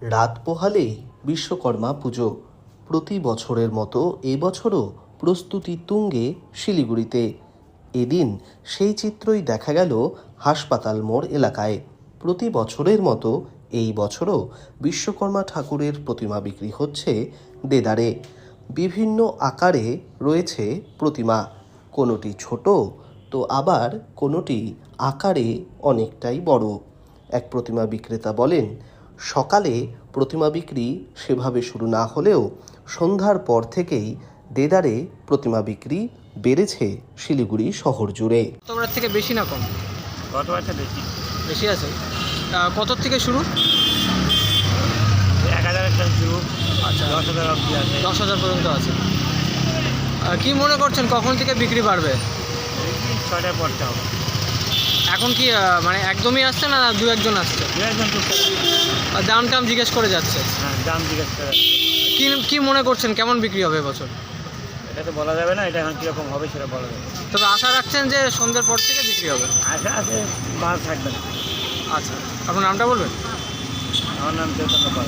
রাত পোহালে বিশ্বকর্মা পুজো। প্রতি বছরের মতো এবছরও প্রস্তুতি তুঙ্গে শিলিগুড়িতে। এদিন সেই চিত্রই দেখা গেল হাসপাতাল মোড় এলাকায়। প্রতি বছরের মতো এই বছরও বিশ্বকর্মা ঠাকুরের প্রতিমা বিক্রি হচ্ছে দেদারে। বিভিন্ন আকারে রয়েছে প্রতিমা, কোনোটি ছোট তো আবার কোনোটি আকারে অনেকটাই বড়। এক প্রতিমা বিক্রেতা বলেন, সকালে প্রতিমা বিক্রি সেভাবে শুরু না হলেও সন্ধ্যার পর থেকেই দেদারে প্রতিমা বিক্রি বেড়েছে শিলিগুড়ি শহর জুড়ে। গতবার থেকে বেশি না কম? গতবার থেকে বেশি বেশি আছে। কত থেকে শুরু? 1000 থেকে শুরু, আচ্ছা, 10,000 অবধি আছে। 10,000 পর্যন্ত আছে। কি মনে করছেন কখন থেকে বিক্রি বাড়বে? 6টায় পড়তে হবে। এখন কি মানে একদমই আসছে না দু একজন আসছে? দু একজন টুকটাক। দাম টাম জিজ্ঞেস করে যাচ্ছে? হ্যাঁ, দাম জিজ্ঞেস করে। কি মনে করছেন কেমন বিক্রি হবে এবছর? এটা তো বলা যাবে না, এটা এখন কীরকম হবে সেটা বলা যাবে। তবে আশা রাখছেন যে সন্ধ্যের পর থেকে বিক্রি হবে? আশা আছে, মাল থাকবে না। আচ্ছা, আপনার নামটা বলবেন? আমার নাম চৈতন্য পাল।